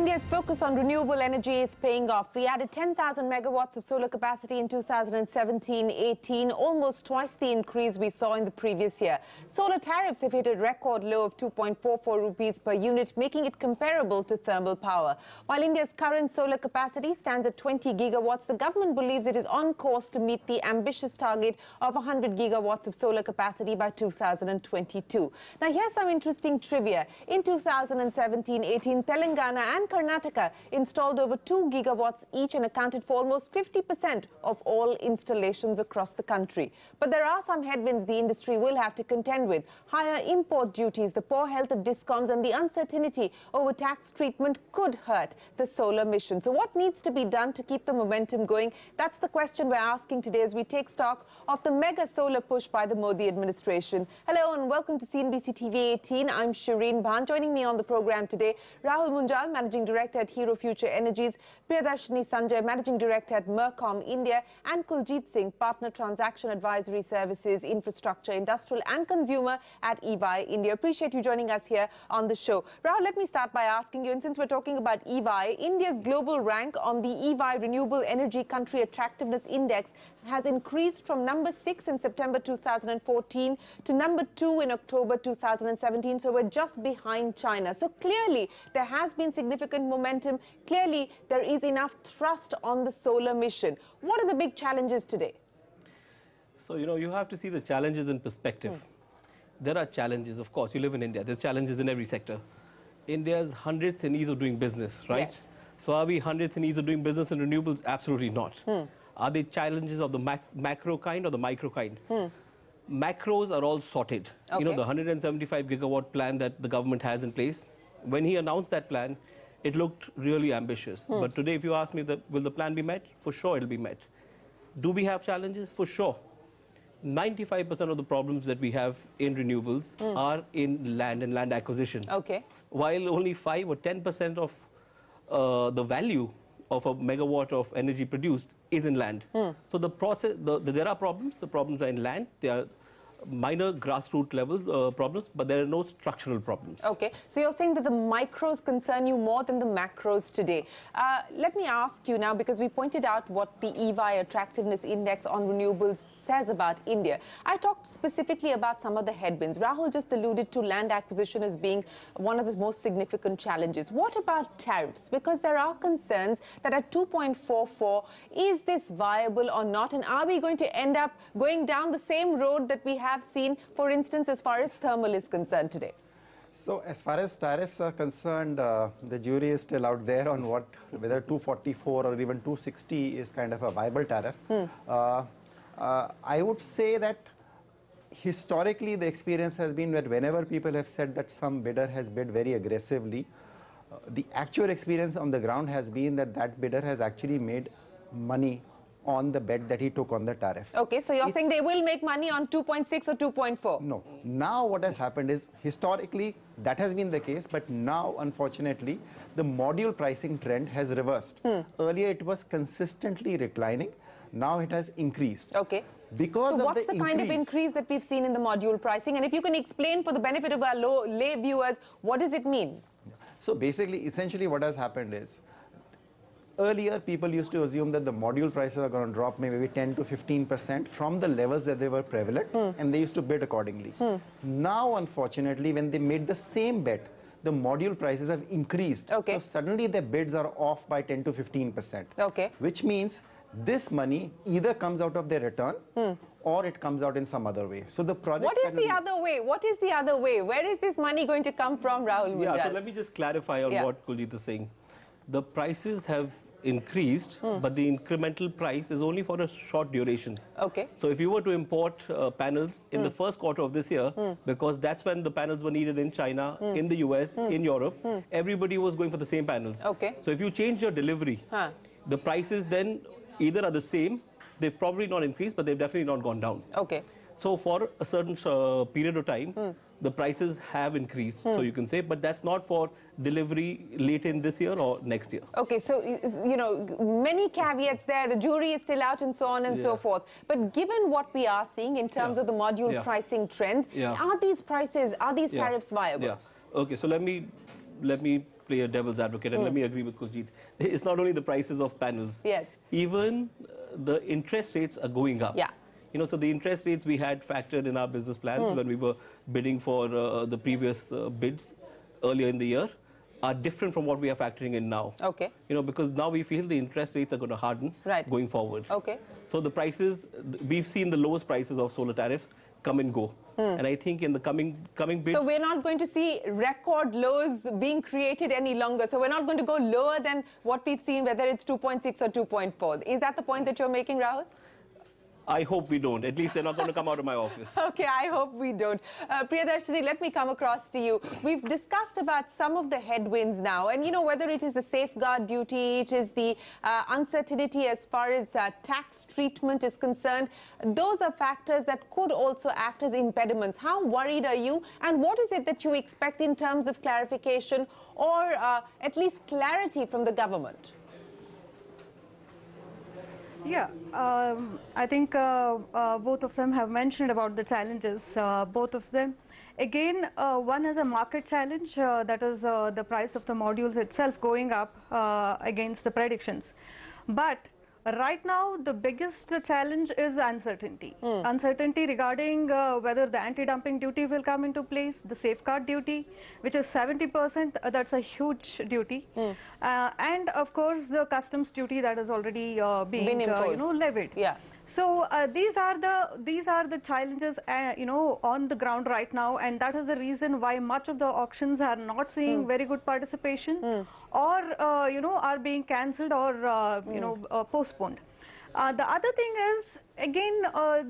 India's focus on renewable energy is paying off. We added 10,000 megawatts of solar capacity in 2017-18, almost twice the increase we saw in the previous year. Solar tariffs have hit a record low of 2.44 rupees per unit, making it comparable to thermal power. While India's current solar capacity stands at 20 gigawatts, the government believes it is on course to meet the ambitious target of 100 gigawatts of solar capacity by 2022. Now, here's some interesting trivia. In 2017-18, Telangana and Karnataka installed over 2 gigawatts each and accounted for almost 50% of all installations across the country. But there are some headwinds the industry will have to contend with. Higher import duties, the poor health of DISCOMs and the uncertainty over tax treatment could hurt the solar mission. So what needs to be done to keep the momentum going? That's the question we're asking today as we take stock of the mega solar push by the Modi administration. Hello and welcome to CNBC TV 18. I'm Shireen Bhan. Joining me on the program today, Rahul Munjal, Managing Director at Hero Future Energies, Priyadarshini Sanjay, Managing Director at Mercom India, and Kuljit Singh, Partner Transaction Advisory Services, Infrastructure, Industrial and Consumer at EY India. Appreciate you joining us here on the show. Rahul, let me start by asking you, and since we're talking about EY, India's global rank on the EY Renewable Energy Country Attractiveness Index has increased from number 6 in September 2014 to number 2 in October 2017. So we're just behind China. So clearly there has been significant momentum. Clearly there is enough thrust on the solar mission. What are the big challenges today? So, you have to see the challenges in perspective. There are challenges, of course. You live in India. There's challenges in every sector. India's 100th in ease of doing business, right? Yes. So are we 100th in ease of doing business in renewables? Absolutely not. Are they challenges of the macro kind or the micro kind? Macros are all sorted. Okay. The 175 gigawatt plan that the government has in place, when he announced that plan, it looked really ambitious. But today, if you ask me, will the plan be met? For sure, it'll be met. Do we have challenges? For sure. 95% of the problems that we have in renewables are in land and land acquisition. Okay. While only 5 or 10% of the value of a megawatt of energy produced is in land. So the process, there are problems. The problems are in land. They are minor grassroots level problems, but there are no structural problems. Okay, so you're saying that the micros concern you more than the macros today. Let me ask you now, because we pointed out what the EY Attractiveness Index on renewables says about India. I talked specifically about some of the headwinds. Rahul just alluded to land acquisition as being one of the most significant challenges. What about tariffs? Because there are concerns that at 2.44, is this viable or not? And are we going to end up going down the same road that we have seen, for instance, as far as thermal is concerned today? So as far as tariffs are concerned, the jury is still out there on whether 244 or even 260 is kind of a viable tariff. I would say that historically the experience has been that whenever people have said that some bidder has bid very aggressively, the actual experience on the ground has been that that bidder has actually made money on the bet that he took on the tariff. Okay, so you're saying they will make money on 2.6 or 2.4? No. Now what has happened is, historically, that has been the case, but now, unfortunately, the module pricing trend has reversed. Earlier, it was consistently declining. Now it has increased. Okay. Because so of what's the kind of increase that we've seen in the module pricing? And if you can explain for the benefit of our lay viewers, what does it mean? So basically, essentially what has happened is, earlier, people used to assume that the module prices are going to drop maybe 10 to 15% from the levels that they were prevalent, and they used to bid accordingly. Now, unfortunately, when they made the same bet, the module prices have increased. Okay. So suddenly, their bids are off by 10 to 15%. Okay. Which means this money either comes out of their return or it comes out in some other way. So the project. What is the other way? What is the other way? Where is this money going to come from, Rahul Munjal? Yeah, so let me just clarify on what Kuljit is saying. The prices have increased, but the incremental price is only for a short duration. Okay. So if you were to import panels in the first quarter of this year, because that's when the panels were needed in China, in the US, in Europe, everybody was going for the same panels. Okay. So if you change your delivery, the prices then either are the same, they've probably not increased, but they've definitely not gone down. Okay. So for a certain period of time, the prices have increased, so you can say, but that's not for delivery late in this year or next year. Okay, so, many caveats there. The jury is still out and so on and so forth. But given what we are seeing in terms of the module pricing trends, are these tariffs viable? Okay, so let me play a devil's advocate, and let me agree with Kuljit. It's not only the prices of panels. Yes. Even the interest rates are going up. Yeah. So the interest rates we had factored in our business plans when we were bidding for the previous bids earlier in the year are different from what we are factoring in now. Okay. Because now we feel the interest rates are going to harden going forward. Okay. So the prices, we've seen the lowest prices of solar tariffs come and go. And I think in the coming bids... So we're not going to see record lows being created any longer. So we're not going to go lower than what we've seen, whether it's 2.6 or 2.4. Is that the point that you're making, Rahul? I hope we don't. At least they're not going to come out of my office. Okay, I hope we don't. Priyadarshini, let me come across to you. We've discussed about some of the headwinds now, and whether it is the safeguard duty, it is the uncertainty as far as tax treatment is concerned. Those are factors that could also act as impediments. How worried are you, and what is it that you expect in terms of clarification or at least clarity from the government? Yeah, I think both of them have mentioned about the challenges, both of them. Again, one is a market challenge, that is the price of the modules itself going up against the predictions. But right now, the biggest challenge is uncertainty. Uncertainty regarding whether the anti-dumping duty will come into place, the safeguard duty, which is 70%, that's a huge duty. And of course, the customs duty that is already being levied. Yeah. So these are the challenges, on the ground right now, and that is the reason why much of the auctions are not seeing very good participation, or are being cancelled or postponed. The other thing is, again,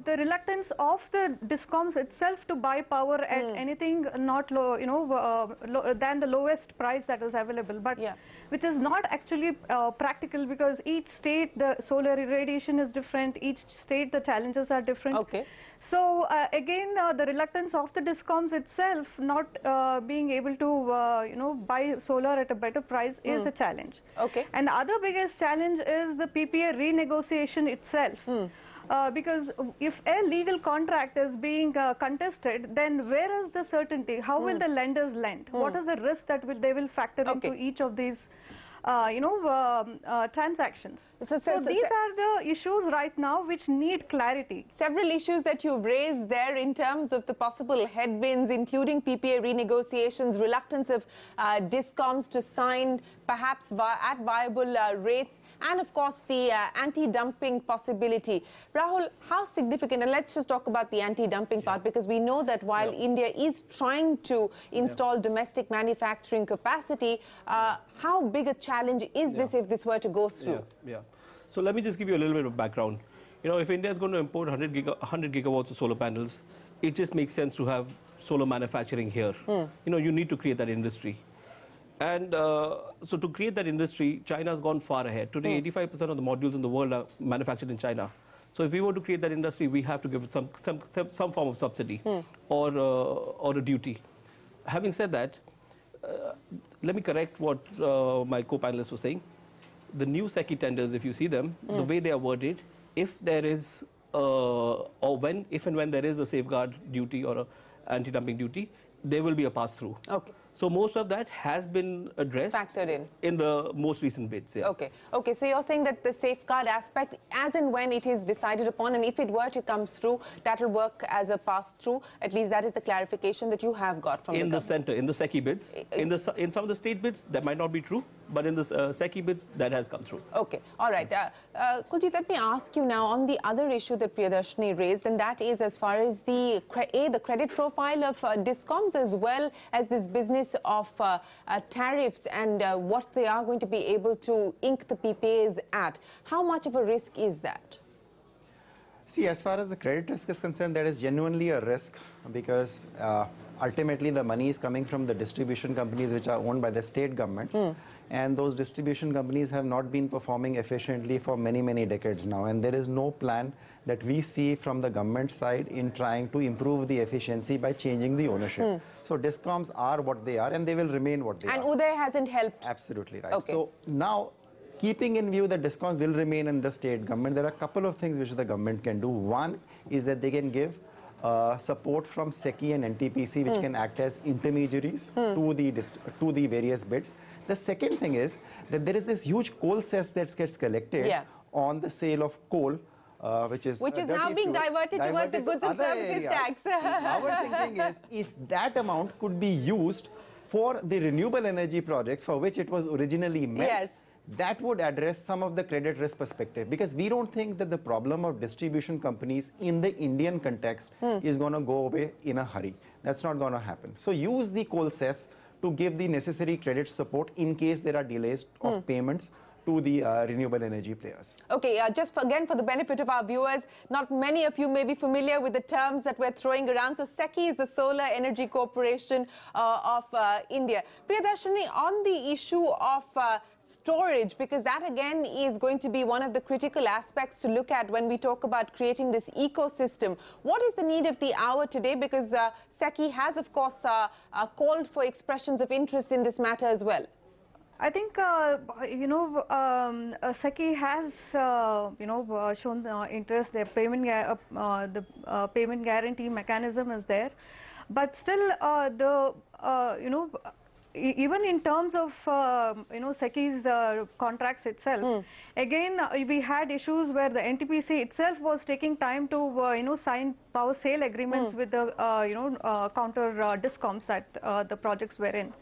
the reluctance of the DISCOMs itself to buy power at anything not low, than the lowest price that is available, but which is not actually practical, because each state the solar irradiation is different, each state the challenges are different. Okay. So again, the reluctance of the DISCOMs itself not being able to buy solar at a better price is a challenge. Okay. And the other biggest challenge is the PPA renegotiation itself. Because if a legal contract is being contested, then where is the certainty? How will the lenders lend? What is the risk that they will factor into each of these transactions? So these are the issues right now which need clarity. Several issues that you've raised there in terms of the possible headwinds, including PPA renegotiations, reluctance of DISCOMs to sign perhaps at viable rates, and of course the anti-dumping possibility. Rahul, how significant, and let's just talk about the anti-dumping part, because we know that while India is trying to install domestic manufacturing capacity, how big a challenge is this if this were to go through? So let me just give you a little bit of background. If India is going to import 100 gigawatts of solar panels, it just makes sense to have solar manufacturing here. You need to create that industry. And so to create that industry, China has gone far ahead. Today, 85% of the modules in the world are manufactured in China. So if we were to create that industry, we have to give it some form of subsidy or a duty. Having said that, let me correct what my co-panelists were saying. The new SECI tenders, if you see them, the way they are worded, if there is, if and when there is a safeguard duty or an anti-dumping duty, there will be a pass-through. Okay. So most of that has been addressed. Factored in the most recent bids. Okay. Okay. So you're saying that the safeguard aspect, as and when it is decided upon, and if it were to come through, that will work as a pass-through. At least that is the clarification that you have got from in the center, in the SECI bids. In some of the state bids, that might not be true, but in the SECI bids, that has come through. Okay. All right. Kuljit, let me ask you now on the other issue that Priyadarshini raised, and that is as far as the credit profile of DISCOMs, as well as this business of tariffs and what they are going to be able to ink the PPAs at. How much of a risk is that? See, as far as the credit risk is concerned, that is genuinely a risk, because ultimately the money is coming from the distribution companies which are owned by the state governments. And those distribution companies have not been performing efficiently for many, many decades now. And there is no plan that we see from the government side in trying to improve the efficiency by changing the ownership. So DISCOMs are what they are, and they will remain what they are. And Uday hasn't helped. Absolutely right. Okay. So now, keeping in view that DISCOMs will remain in the state government, there are a couple of things which the government can do. One is that they can give support from SECI and NTPC, which can act as intermediaries to the various bids. The second thing is that there is this huge coal cess that gets collected on the sale of coal, which is now being diverted towards the goods and services tax. Our thinking is, if that amount could be used for the renewable energy projects for which it was originally meant, that would address some of the credit risk perspective, because we don't think that the problem of distribution companies in the Indian context is going to go away in a hurry. That's not going to happen. So use the coal cess to give the necessary credit support in case there are delays of payments to the renewable energy players. Okay, just again for the benefit of our viewers, not many of you may be familiar with the terms that we're throwing around. So SECI is the Solar Energy Corporation of India. Priyadarshini, on the issue of storage, because that again is going to be one of the critical aspects to look at when we talk about creating this ecosystem. What is the need of the hour today? Because SECI has, of course, called for expressions of interest in this matter as well. I think, SECI has, shown interest. Their payment, payment guarantee mechanism is there. But still, even in terms of, SECI's contracts itself, again, we had issues where the NTPC itself was taking time to, sign power sale agreements with the, counter discoms that the projects were in.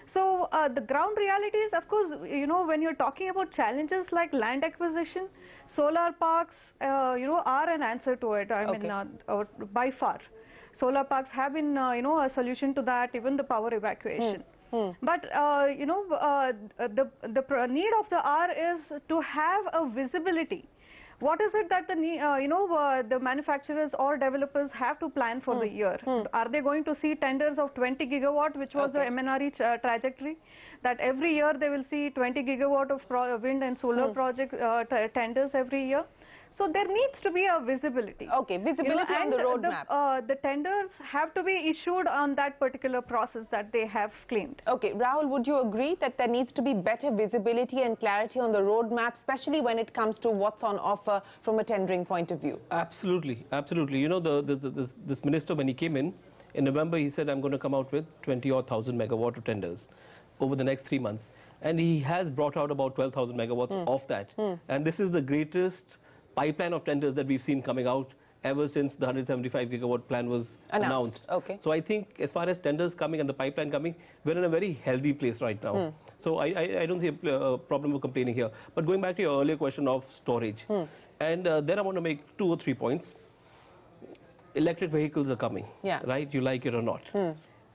So the ground reality is, of course, when you're talking about challenges like land acquisition, solar parks, are an answer to it. I mean, by far. Solar parks have been, a solution to that, even the power evacuation. But, the need of the hour is to have a visibility. What is it that the, the manufacturers or developers have to plan for the year? Are they going to see tenders of 20 gigawatt, which was the MNRE trajectory? That every year they will see 20 gigawatt of wind and solar project tenders every year. So there needs to be a visibility. Okay, visibility on the roadmap. The tenders have to be issued on that particular process that they have claimed. Okay, Rahul, would you agree that there needs to be better visibility and clarity on the roadmap, especially when it comes to what's on offer from a tendering point of view? Absolutely, absolutely. You know, this minister, when he came in November, he said, I'm going to come out with 20,000 megawatt of tenders over the next 3 months. And he has brought out about 12,000 megawatts of that. And this is the greatest pipeline of tenders that we've seen coming out ever since the 175 gigawatt plan was announced. Okay. So I think as far as tenders coming and the pipeline coming, we're in a very healthy place right now. So I don't see a problem of complaining here. But going back to your earlier question of storage, and then I want to make 2 or 3 points. Electric vehicles are coming, right? You like it or not.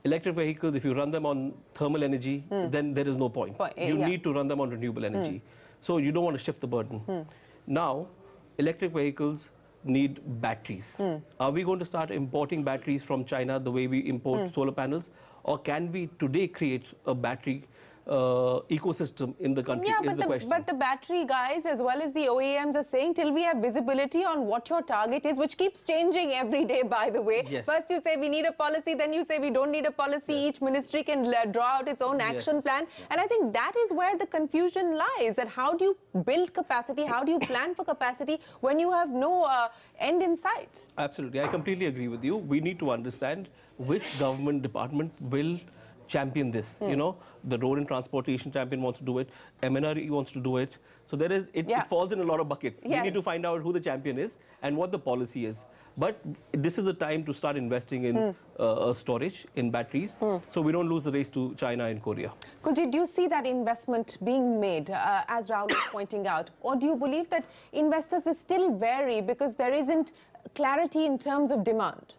Electric vehicles, if you run them on thermal energy, then there is no point. You need to run them on renewable energy. So you don't want to shift the burden. Now, electric vehicles need batteries. Are we going to start importing batteries from China the way we import solar panels? Or can we today create a battery ecosystem in the country is the question. But the battery guys as well as the OEMs are saying till we have visibility on what your target is, which keeps changing every day, by the way. First you say we need a policy, then you say we don't need a policy. Each ministry can draw out its own action plan. And I think that is where the confusion lies, that how do you build capacity, how do you plan for capacity when you have no end in sight? Absolutely, I completely agree with you. We need to understand which government department will champion this. You know, the road and transportation champion wants to do it, MNRE wants to do it. So there is, it falls in a lot of buckets. We need to find out who the champion is and what the policy is. But this is the time to start investing in storage, in batteries, so we don't lose the race to China and Korea. Kunji, do you see that investment being made, as Rahul was pointing out? Or do you believe that investors is still wary because there isn't clarity in terms of demand?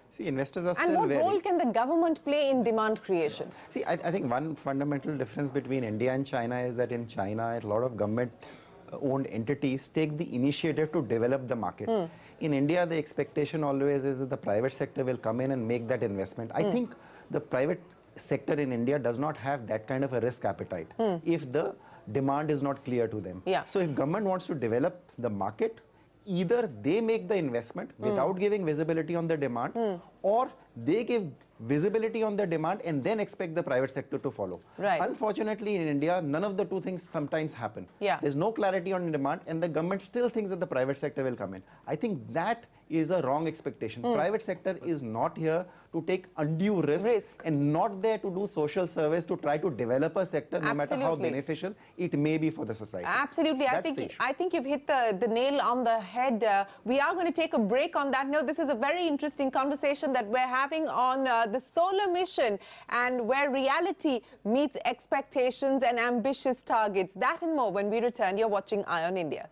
See, investors are still And what wary. role can the government play in demand creation? See, I think one fundamental difference between India and China is that in China, a lot of government-owned entities take the initiative to develop the market. In India, the expectation always is that the private sector will come in and make that investment. I think the private sector in India does not have that kind of a risk appetite if the demand is not clear to them. So if government wants to develop the market, either they make the investment without giving visibility on the demand, or they give visibility on the demand and then expect the private sector to follow. Right. Unfortunately, in India, none of the two things sometimes happen. Yeah. There's no clarity on demand, and the government still thinks that the private sector will come in. I think that is a wrong expectation. Private sector is not here to take undue risk and not there to do social service to try to develop a sector, no matter how beneficial it may be for the society. Absolutely. I think you've hit the nail on the head. We are going to take a break on that note. This is a very interesting conversation that we're having on the solar mission and where reality meets expectations and ambitious targets. That and more when we return. You're watching Eye on India.